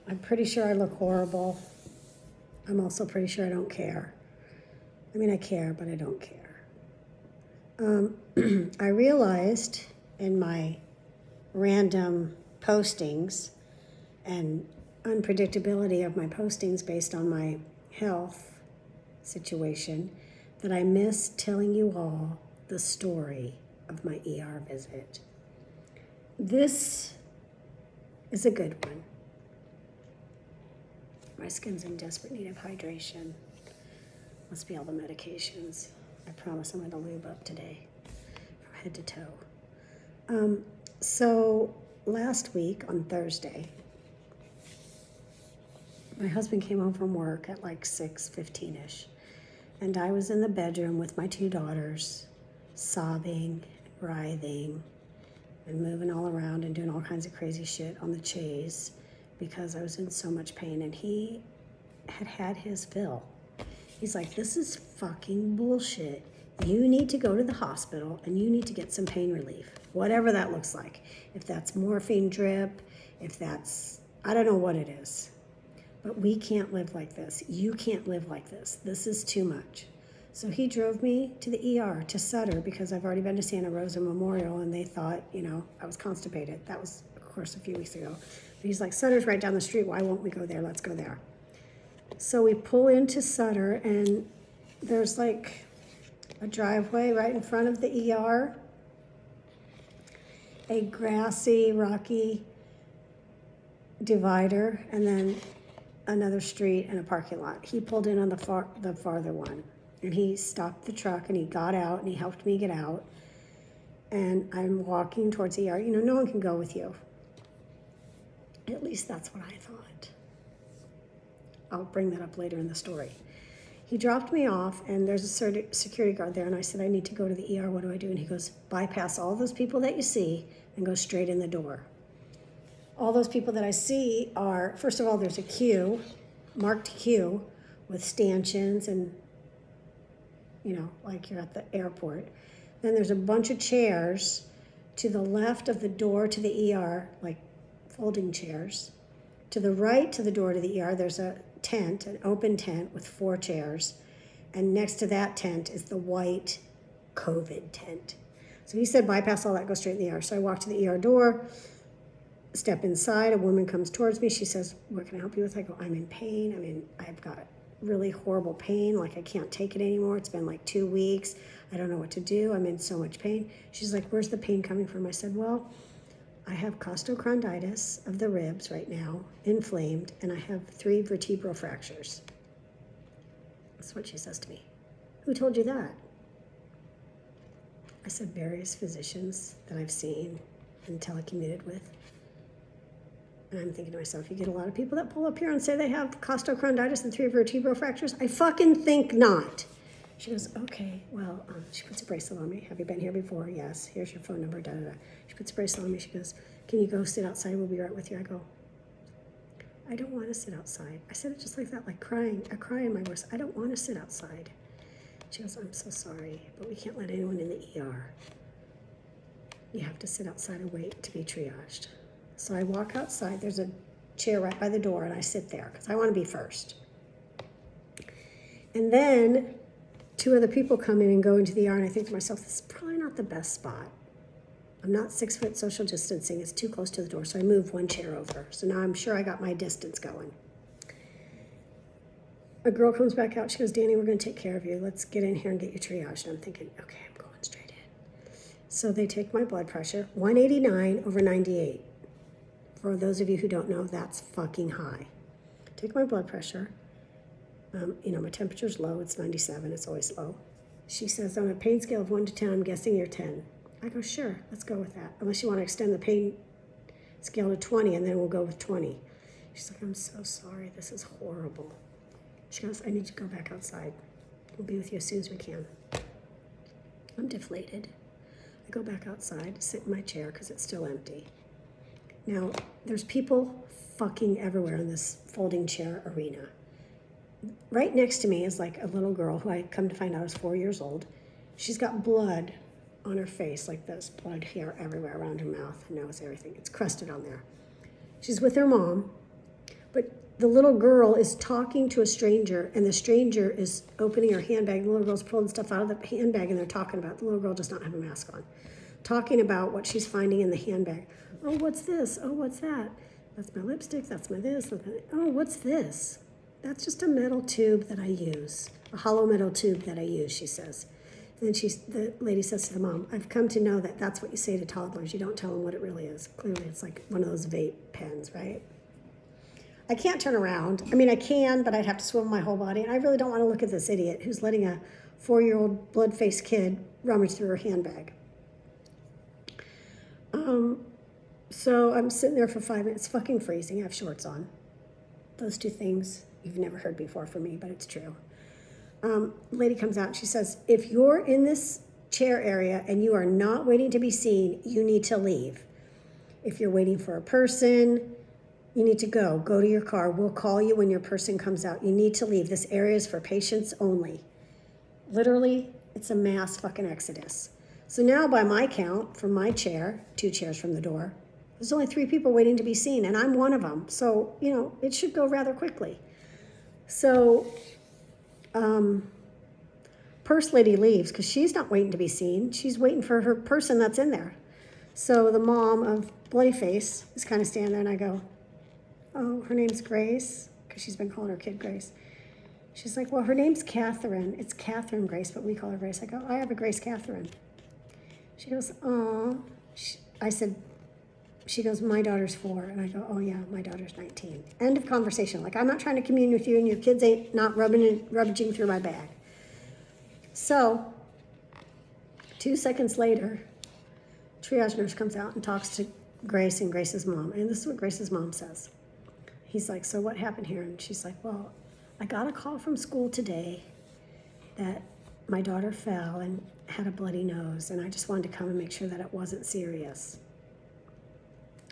I'm pretty sure I look horrible. I'm also pretty sure I don't care. I mean, I care, but I don't care. I realized in my random postings and unpredictability of my postings based on my health situation that I missed telling you all the story of my ER visit. This is a good one. My skin's in desperate need of hydration. Must be all the medications. I promise I'm going to lube up today from head to toe. So last week on Thursday, my husband came home from work at like 6:15ish, and I was in the bedroom with my two daughters, sobbing, writhing, and moving all around and doing all kinds of crazy shit on the chaise because I was in so much pain, and he had his fill. He's like, this is fucking bullshit. You need to go to the hospital and you need to get some pain relief, whatever that looks like. If that's morphine drip, if that's, I don't know what it is. But we can't live like this. You can't live like this. This is too much. So he drove me to the ER, to Sutter, because I've already been to Santa Rosa Memorial, and they thought, I was constipated. That was, of course, a few weeks ago. But he's like, Sutter's right down the street. Why won't we go there? Let's go there. So we pull into Sutter, and there's like a driveway right in front of the ER, a grassy, rocky divider, and then another street and a parking lot. He pulled in on the farther one, and he stopped the truck, and he got out, and he helped me get out. And I'm walking towards the ER. No one can go with you. At least that's what I thought. I'll bring that up later in the story. He dropped me off, and there's a security guard there, and I said, I need to go to the ER. What do I do? And he goes, bypass all those people that you see and go straight in the door. All those people that I see are, first of all, there's a queue, marked queue, with stanchions and, like you're at the airport. Then there's a bunch of chairs to the left of the door to the ER, like folding chairs. To the right to the door to the ER, there's a tent, an open tent with 4 chairs. And next to that tent is the white COVID tent. So he said, bypass all that, go straight in the ER. So I walk to the ER door, step inside. A woman comes towards me. She says, what can I help you with? I go, I'm in pain. I've got really horrible pain. Like I can't take it anymore. It's been like 2 weeks. I don't know what to do. I'm in so much pain. She's like, where's the pain coming from? I said, well, I have costochondritis of the ribs right now, inflamed, and I have 3 vertebral fractures. That's what she says to me. Who told you that? I said, various physicians that I've seen and telecommuted with. And I'm thinking to myself, you get a lot of people that pull up here and say they have costochondritis and 3 vertebral fractures? I fucking think not. She goes, okay, well, she puts a bracelet on me. Have you been here before? Yes. Here's your phone number, da-da-da. She puts a bracelet on me. She goes, can you go sit outside? We'll be right with you. I go, I don't want to sit outside. I said it just like that, like crying, a cry in my voice. I don't want to sit outside. She goes, I'm so sorry, but we can't let anyone in the ER. You have to sit outside and wait to be triaged. So I walk outside. There's a chair right by the door, and I sit there because I want to be first. And then 2 other people come in and go into the ER, and I think to myself, this is probably not the best spot. I'm not 6 foot social distancing. It's too close to the door, so I move 1 chair over. So now I'm sure I got my distance going. A girl comes back out. She goes, Danny, we're going to take care of you. Let's get in here and get you triaged. And I'm thinking, okay, I'm going straight in. So they take my blood pressure, 189/98. For those of you who don't know, that's fucking high. Take my blood pressure. My temperature's low. It's 97. It's always low. She says, on a pain scale of 1 to 10, I'm guessing you're 10. I go, sure, let's go with that. Unless you want to extend the pain scale to 20, and then we'll go with 20. She's like, I'm so sorry. This is horrible. She goes, I need to go back outside. We'll be with you as soon as we can. I'm deflated. I go back outside, sit in my chair because it's still empty. Now, there's people fucking everywhere in this folding chair arena. Right next to me is like a little girl who I come to find out is 4 years old. She's got blood on her face like this, blood here everywhere around her mouth, her nose, everything. It's crusted on there. She's with her mom. But the little girl is talking to a stranger, and the stranger is opening her handbag. The little girl's pulling stuff out of the handbag, and they're talking about it. The little girl does not have a mask on. Talking about what she's finding in the handbag. Oh, what's this? Oh, what's that? That's my lipstick. That's my this. Oh, what's this? That's just a metal tube that I use. A hollow metal tube that I use, she says. And then the lady says to the mom, I've come to know that that's what you say to toddlers. You don't tell them what it really is. Clearly, it's like one of those vape pens, right? I can't turn around. I mean, I can, but I'd have to swivel my whole body. And I really don't want to look at this idiot who's letting a 4-year-old blood-faced kid rummage through her handbag. So I'm sitting there for 5 minutes, fucking freezing. I have shorts on. Those two things you've never heard before from me, but it's true. Lady comes out and she says, if you're in this chair area and you are not waiting to be seen, you need to leave. If you're waiting for a person, you need to go. Go to your car. We'll call you when your person comes out. You need to leave. This area is for patients only. Literally, it's a mass fucking exodus. So now by my count, from my chair, 2 chairs from the door, there's only 3 people waiting to be seen, and I'm one of them. So, it should go rather quickly. So, purse lady leaves because she's not waiting to be seen. She's waiting for her person that's in there. So the mom of Bloody Face is kind of standing there, and I go, oh, her name's Grace, because she's been calling her kid Grace. She's like, well, her name's Catherine. It's Catherine Grace, but we call her Grace. I go, I have a Grace Catherine. She goes, oh. She goes, my daughter's 4. And I go, oh yeah, my daughter's 19. End of conversation. Like, I'm not trying to commune with you, and your kids ain't not rummaging through my bag. So, 2 seconds later, triage nurse comes out and talks to Grace and Grace's mom. And this is what Grace's mom says. He's like, so what happened here? And she's like, well, I got a call from school today that my daughter fell and had a bloody nose, and I just wanted to come and make sure that it wasn't serious.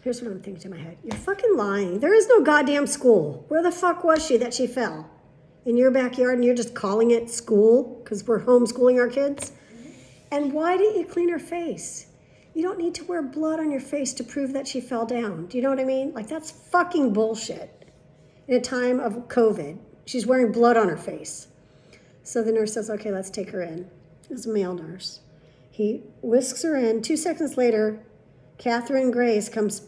Here's what I'm thinking in my head. You're fucking lying. There is no goddamn school. Where the fuck was she that she fell? In your backyard, and you're just calling it school because we're homeschooling our kids? And why didn't you clean her face? You don't need to wear blood on your face to prove that she fell down. Do you know what I mean? Like, that's fucking bullshit. In a time of COVID, she's wearing blood on her face. So the nurse says, okay, let's take her in. It's a male nurse. He whisks her in. 2 seconds later, Catherine Grace comes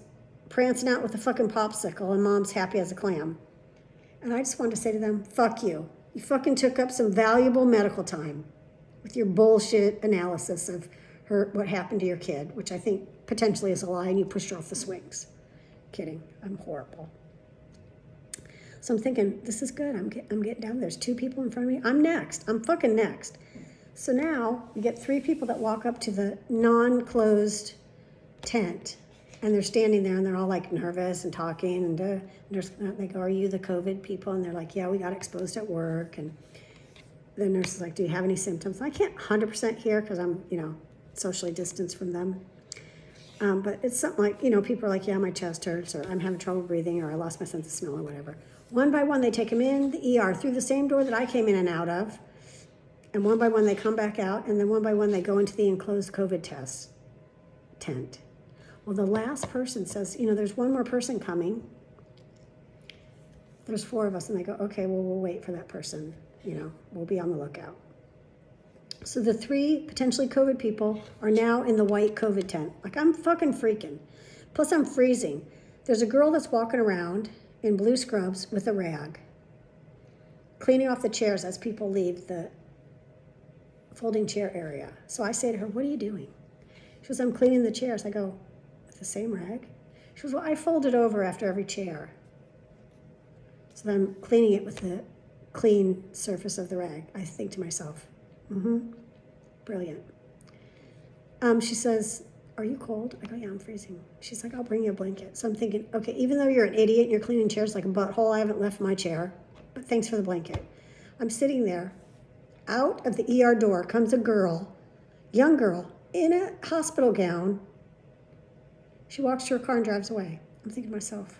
prancing out with a fucking popsicle, and mom's happy as a clam. And I just wanted to say to them, fuck you. You fucking took up some valuable medical time with your bullshit analysis of what happened to your kid, which I think potentially is a lie, and you pushed her off the swings. Kidding. I'm horrible. So I'm thinking, this is good. I'm getting down. There's 2 people in front of me. I'm next. I'm fucking next. So now you get 3 people that walk up to the non-closed tent, and they're standing there, and they're all like nervous and talking, and they go, are you the COVID people? And they're like, yeah, we got exposed at work. And the nurse is like, do you have any symptoms? And I can't 100% hear because I'm, socially distanced from them. But it's something like, people are like, yeah, my chest hurts, or I'm having trouble breathing, or I lost my sense of smell, or whatever. One by one, they take them in the ER through the same door that I came in and out of. And one by one, they come back out, and then one by one, they go into the enclosed COVID test tent. Well, the last person says, there's one more person coming. There's 4 of us, and they go, okay, well, we'll wait for that person. We'll be on the lookout. So the 3 potentially COVID people are now in the white COVID tent. Like, I'm fucking freaking. Plus, I'm freezing. There's a girl that's walking around in blue scrubs with a rag, cleaning off the chairs as people leave the folding chair area. So I say to her, what are you doing? She goes, I'm cleaning the chairs. I go, with the same rag? She goes, well, I fold it over after every chair. So then I'm cleaning it with the clean surface of the rag. I think to myself, brilliant. She says, are you cold? I go, yeah, I'm freezing. She's like, I'll bring you a blanket. So I'm thinking, okay, even though you're an idiot and you're cleaning chairs like a butthole, I haven't left my chair, but thanks for the blanket. I'm sitting there. Out of the ER door comes a girl, young girl, in a hospital gown. She walks to her car and drives away. I'm thinking to myself,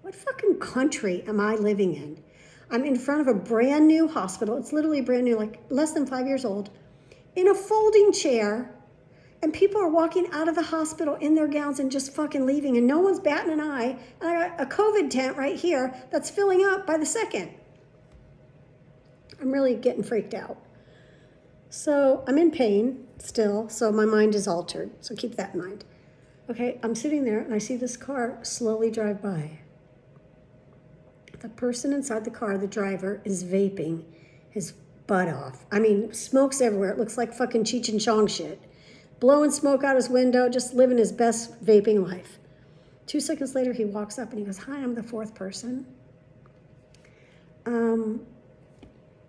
what fucking country am I living in? I'm in front of a brand new hospital. It's literally brand new, like less than 5 years old, in a folding chair, And people are walking out of the hospital in their gowns and just fucking leaving, and no one's batting an eye. And I got a COVID tent right here that's filling up by the second. I'm really getting freaked out. So I'm in pain still, so my mind is altered. So keep that in mind. Okay, I'm sitting there and I see this car slowly drive by. The person inside the car, the driver, is vaping his butt off. I mean, smoke's everywhere. It looks like fucking Cheech and Chong shit. Blowing smoke out his window, just living his best vaping life. 2 seconds later, he walks up and he goes, "Hi, I'm the fourth person."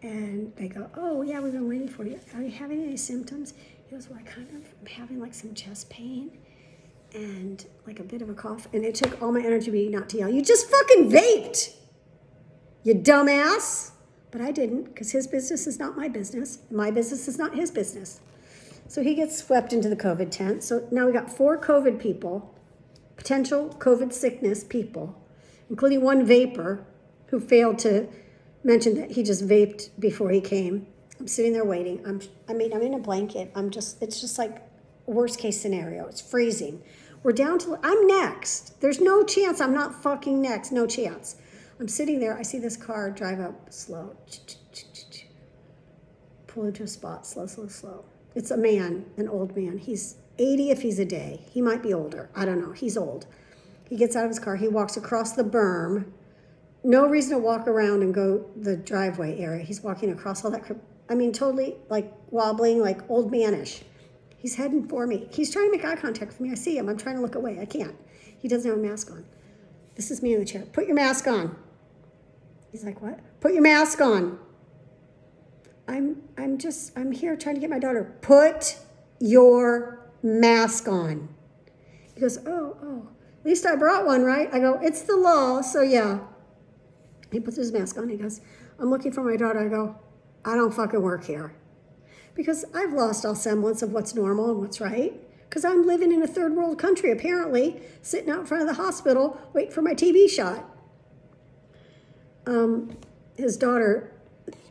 And they go, "Oh, yeah, we've been waiting for you. Are you having any symptoms?" He goes, "Well, I kind of am having like some chest pain and like a bit of a cough." And it took all my energy not to yell, "You just fucking vaped, you dumbass." But I didn't, because his business is not my business. And my business is not his business. So he gets swept into the COVID tent. So now we got 4 COVID people, potential COVID sickness people, including one vapor who failed to mention that he just vaped before he came. I'm sitting there waiting. I'm in a blanket. It's just like worst case scenario. It's freezing. We're down to, I'm next. There's no chance I'm not fucking next. No chance. I'm sitting there. I see this car drive up slow. Pull into a spot. Slow, slow, slow. It's a man, an old man. He's 80 if he's a day. He might be older. I don't know. He's old. He gets out of his car. He walks across the berm. No reason to walk around and go the driveway area. He's walking across all that. Totally like wobbling, like old manish. He's heading for me. He's trying to make eye contact with me. I see him. I'm trying to look away. I can't. He doesn't have a mask on. This is me in the chair. "Put your mask on." He's like, "What?" "Put your mask on." I'm here trying to get my daughter. "Put your mask on." He goes, oh, at least I brought one, right? I go, "It's the law, so yeah." He puts his mask on. He goes, "I'm looking for my daughter." I go, "I don't fucking work here." Because I've lost all semblance of what's normal and what's right. Because I'm living in a third world country, apparently, sitting out in front of the hospital, waiting for my TB shot. His daughter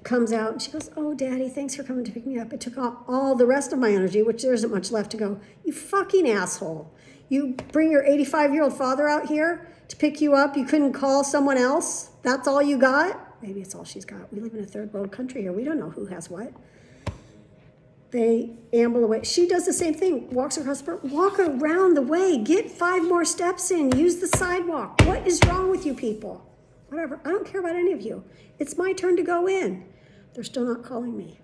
comes out and she goes, "Oh, Daddy, thanks for coming to pick me up." It took all the rest of my energy, which there isn't much left, to go, "You fucking asshole. You bring your 85-year-old father out here to pick you up. You couldn't call someone else? That's all you got?" Maybe it's all she's got. We live in a third world country here. We don't know who has what. They amble away. She does the same thing. Walks across the road. Walk around the way. Get 5 more steps in. Use the sidewalk. What is wrong with you people? Whatever. I don't care about any of you. It's my turn to go in. They're still not calling me.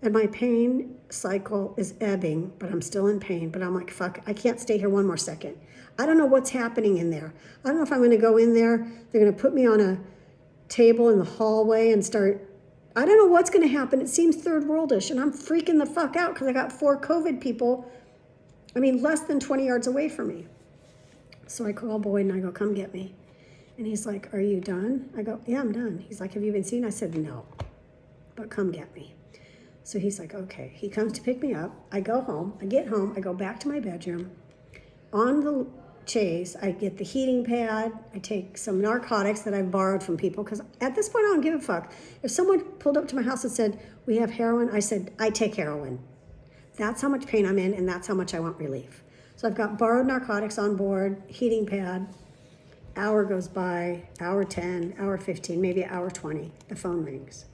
And my pain cycle is ebbing, but I'm still in pain. But I'm like, fuck, I can't stay here one more second. I don't know what's happening in there. I don't know if I'm going to go in there. They're going to put me on a table in the hallway and start, I don't know what's going to happen. It seems third worldish, and I'm freaking the fuck out because I got 4 COVID people, less than 20 yards away from me. So I call Boyd and I go, "Come get me." And he's like, "Are you done?" I go, "Yeah, I'm done." He's like, "Have you been seen?" I said, "No, but come get me." So he's like, "Okay." He comes to pick me up. I go home. I get home. I go back to my bedroom. On the chaise, I get the heating pad. I take some narcotics that I've borrowed from people, because at this point I don't give a fuck. If someone pulled up to my house and said, "We have heroin," I said, "I take heroin." That's how much pain I'm in, and that's how much I want relief. So I've got borrowed narcotics on board, heating pad. Hour goes by, hour 10, hour 15, maybe hour 20. The phone rings.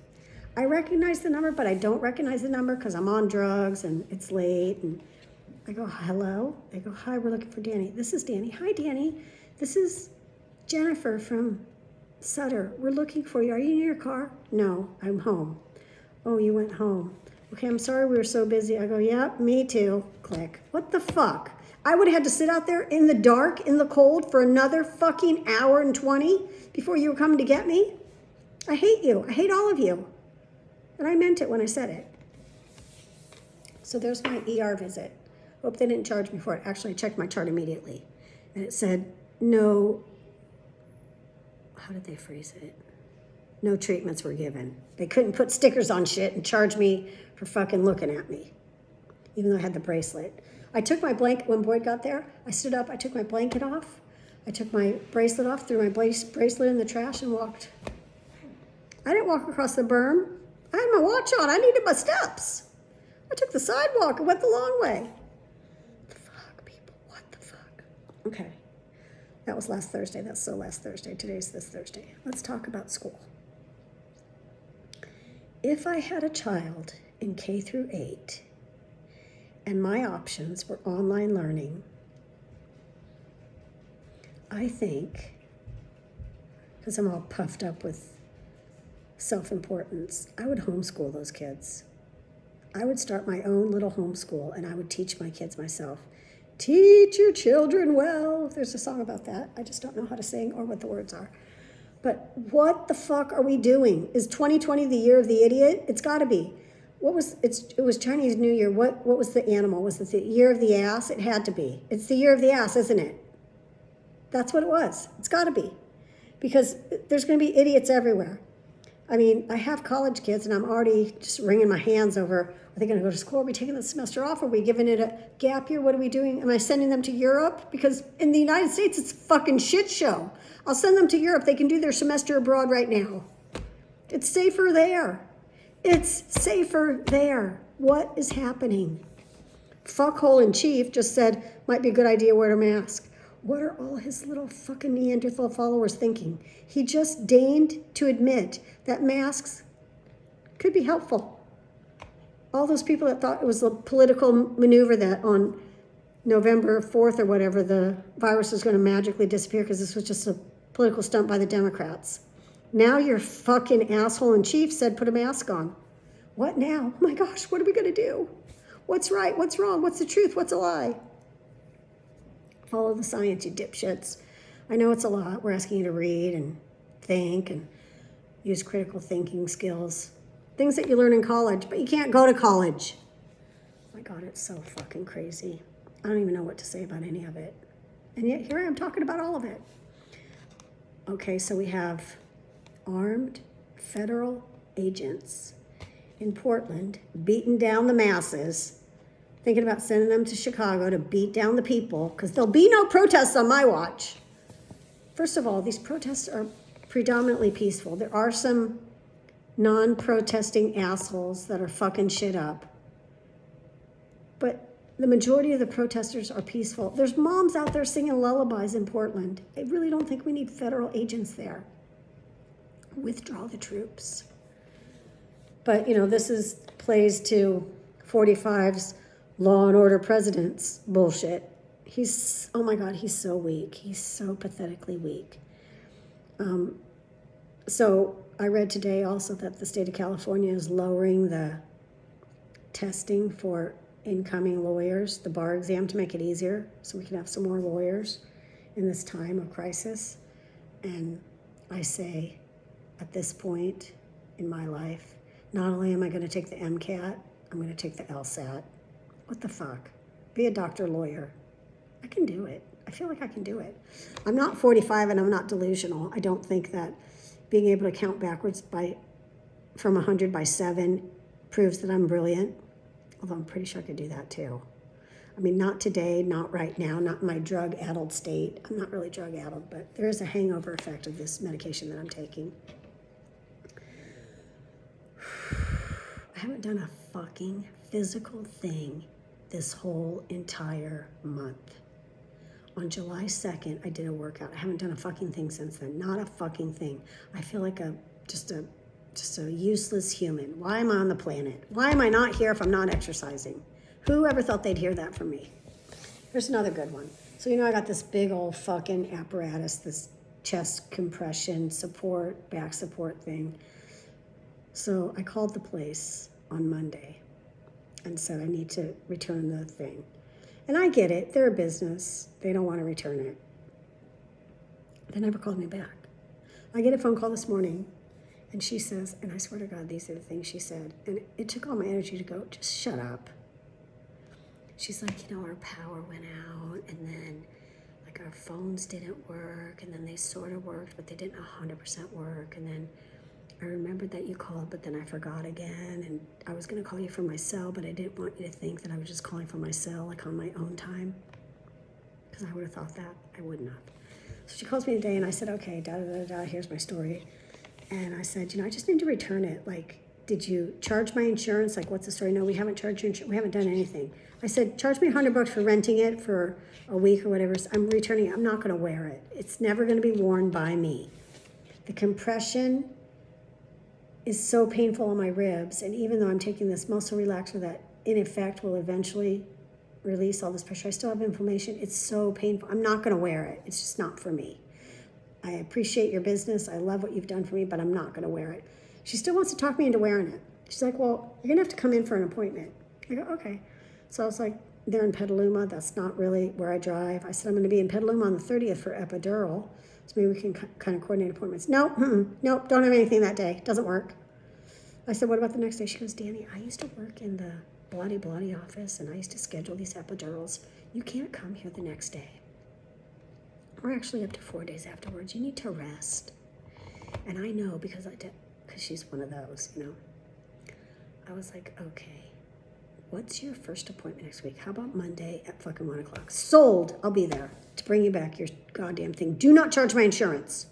I recognize the number, but I don't recognize the number because I'm on drugs and it's late. And I go, "Hello?" They go, "Hi, we're looking for Danny." "This is Danny." "Hi, Danny. This is Jennifer from Sutter. We're looking for you. Are you in your car?" "No, I'm home." "Oh, you went home. Okay, I'm sorry we were so busy." I go, "Yep, me too." Click. What the fuck? I would have had to sit out there in the dark, in the cold, for another fucking hour and 20 before you were coming to get me? I hate you. I hate all of you. And I meant it when I said it. So there's my ER visit. Hope they didn't charge me for it. Actually, I checked my chart immediately. And it said, no, how did they phrase it? No treatments were given. They couldn't put stickers on shit and charge me for fucking looking at me, even though I had the bracelet. I took my blanket, when Boyd got there, I stood up, I took my blanket off, I took my bracelet off, threw my bracelet in the trash and walked. I didn't walk across the berm. I had my watch on. I needed my steps. I took the sidewalk and went the long way. Okay. That was last Thursday. That's so last Thursday. Today's this Thursday. Let's talk about school. If I had a child in K through 8 and my options were online learning, I think, because I'm all puffed up with self-importance, I would homeschool those kids. I would start my own little homeschool and I would teach my kids myself. Teach your children well. There's a song about that. I just don't know how to sing or what the words are. But what the fuck are we doing? Is 2020 the year of the idiot? It's got to be. It was Chinese New Year. What was the animal? Was it the year of the ass? It had to be. It's the year of the ass, isn't it? That's what it was. It's got to be. Because there's going to be idiots everywhere. I mean, I have college kids and I'm already just wringing my hands over, are they going to go to school? Are we taking the semester off? Are we giving it a gap year? What are we doing? Am I sending them to Europe? Because in the United States, it's a fucking shit show. I'll send them to Europe. They can do their semester abroad right now. It's safer there. It's safer there. What is happening? Fuckhole in chief just said, might be a good idea to wear a mask. What are all his little fucking Neanderthal followers thinking? He just deigned to admit that masks could be helpful. All those people that thought it was a political maneuver that on November 4th or whatever, the virus was going to magically disappear because this was just a political stunt by the Democrats. Now your fucking asshole in chief said put a mask on. What now? Oh my gosh, what are we going to do? What's right? What's wrong? What's the truth? What's a lie? Follow the science, you dipshits. I know it's a lot. We're asking you to read and think and use critical thinking skills. Things that you learn in college, but you can't go to college. Oh my God, it's so fucking crazy. I don't even know what to say about any of it. And yet here I am talking about all of it. Okay, so we have armed federal agents in Portland beating down the masses, thinking about sending them to Chicago to beat down the people, because there'll be no protests on my watch. First of all, these protests are predominantly peaceful. There are some non-protesting assholes that are fucking shit up. But the majority of the protesters are peaceful. There's moms out there singing lullabies in Portland. I really don't think we need federal agents there. Withdraw the troops. But, you know, this plays to 45's Law and Order president's bullshit. Oh my God, he's so weak. He's so pathetically weak. So I read today also that the state of California is lowering the testing for incoming lawyers, the bar exam, to make it easier so we can have some more lawyers in this time of crisis. And I say, at this point in my life, not only am I going to take the MCAT, I'm going to take the LSAT. What the fuck? Be a doctor, lawyer. I can do it. I feel like I can do it. I'm not 45 and I'm not delusional. I don't think that being able to count backwards from 100 by 7 proves that I'm brilliant. Although I'm pretty sure I could do that too. I mean, not today, not right now, not in my drug-addled state. I'm not really drug-addled, but there is a hangover effect of this medication that I'm taking. I haven't done a fucking physical thing this whole entire month. On July 2nd, I did a workout. I haven't done a fucking thing since then. Not a fucking thing. I feel like just a useless human. Why am I on the planet? Why am I not here if I'm not exercising? Who ever thought they'd hear that from me? Here's another good one. So, you know, I got this big old fucking apparatus, this chest compression support, back support thing. So I called the place on Monday and said I need to return the thing. And I get it. They're a business. They don't want to return it. They never called me back. I get a phone call this morning, and she says, and I swear to God, these are the things she said. And it took all my energy to go, just shut up. She's like, you know, our power went out, and then, like, our phones didn't work, and then they sort of worked, but they didn't 100% work, and then I remembered that you called, but then I forgot again, and I was going to call you from my cell, but I didn't want you to think that I was just calling from my cell, like on my own time, because I would have thought that. I wouldn't have. So she calls me today, and I said, okay, da-da-da-da, here's my story. And I said, you know, I just need to return it. Like, did you charge my insurance? Like, what's the story? No, we haven't charged your insurance. We haven't done anything. I said, charge me $100 for renting it for a week or whatever. I'm returning it. I'm not going to wear it. It's never going to be worn by me. The compression is so painful on my ribs. And even though I'm taking this muscle relaxer that in effect will eventually release all this pressure, I still have inflammation. It's so painful. I'm not going to wear it. It's just not for me. I appreciate your business. I love what you've done for me, but I'm not going to wear it. She still wants to talk me into wearing it. She's like, well, you're going to have to come in for an appointment. I go, okay. So I was like, they're in Petaluma. That's not really where I drive. I said, I'm going to be in Petaluma on the 30th for epidural. So maybe we can kind of coordinate appointments. Nope, nope, don't have anything that day. Doesn't work. I said, what about the next day? She goes, Danny, I used to work in the Bloody office, and I used to schedule these epidurals. You can't come here the next day. Or actually up to 4 days afterwards. You need to rest. And I know because she's one of those, you know. I was like, okay, what's your first appointment next week? How about Monday at fucking 1 o'clock? Sold. I'll be there to bring you back your goddamn thing. Do not charge my insurance.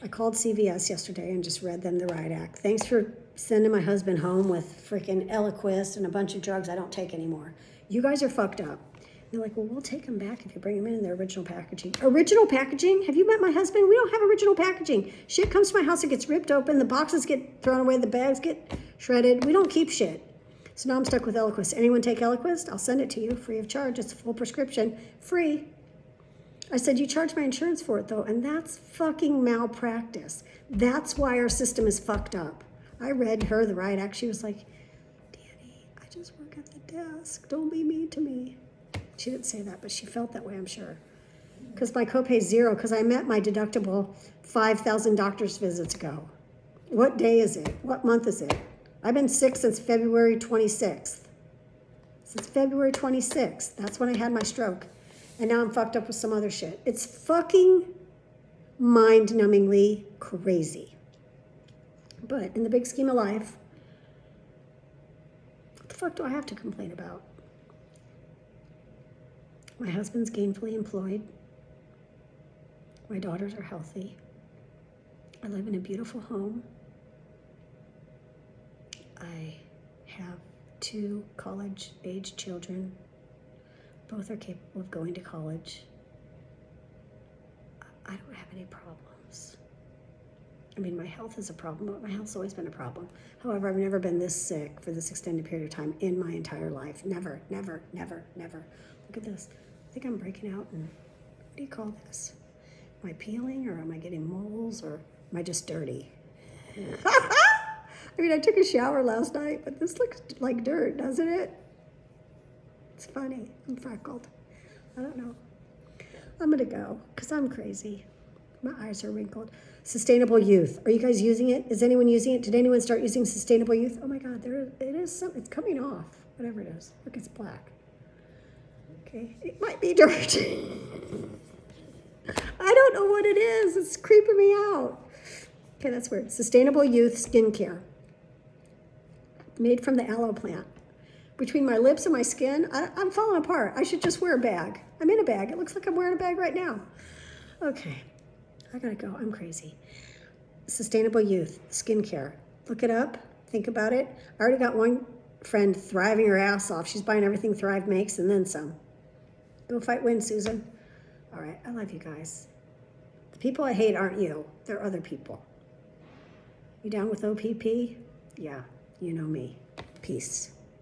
I called CVS yesterday and just read them the riot act. Thanks for sending my husband home with freaking Eliquis and a bunch of drugs I don't take anymore. You guys are fucked up. They're like, well, we'll take them back if you bring them in their original packaging. Original packaging? Have you met my husband? We don't have original packaging. Shit comes to my house, it gets ripped open, the boxes get thrown away, the bags get shredded. We don't keep shit. So now I'm stuck with Eliquis. Anyone take Eliquis? I'll send it to you free of charge. It's a full prescription. Free. I said, you charge my insurance for it, though, and that's fucking malpractice. That's why our system is fucked up. I read her the riot act. She was like, Danny, I just work at the desk. Don't be mean to me. She didn't say that, but she felt that way, I'm sure. Because my copay is $0, because I met my deductible 5,000 doctor's visits ago. What day is it? What month is it? I've been sick since February 26th. Since February 26th. That's when I had my stroke. And now I'm fucked up with some other shit. It's fucking mind-numbingly crazy. But in the big scheme of life, what the fuck do I have to complain about? My husband's gainfully employed. My daughters are healthy. I live in a beautiful home. I have 2 college-age children. Both are capable of going to college. I don't have any problems. I mean, my health is a problem, but my health's always been a problem. However, I've never been this sick for this extended period of time in my entire life. Never, never, never, never. Look at this. I think I'm breaking out in, what do you call this? Am I peeling, or am I getting moles, or am I just dirty? I mean, I took a shower last night, but this looks like dirt, doesn't it? It's funny. I'm freckled. I don't know. I'm going to go because I'm crazy. My eyes are wrinkled. Sustainable Youth. Are you guys using it? Is anyone using it? Did anyone start using Sustainable Youth? Oh my God, it is something. It's coming off. Whatever it is. Look, it's black. Okay. It might be dirt. I don't know what it is. It's creeping me out. Okay, that's weird. Sustainable Youth Skincare. Made from the aloe plant. Between my lips and my skin, I'm falling apart. I should just wear a bag. I'm in a bag. It looks like I'm wearing a bag right now. Okay, I gotta go. I'm crazy. Sustainable Youth Skincare. Look it up. Think about it. I already got one friend thriving her ass off. She's buying everything Thrive makes and then some. Go fight win, Susan. All right, I love you guys. The people I hate aren't you. They're other people. You down with OPP? Yeah, you know me. Peace.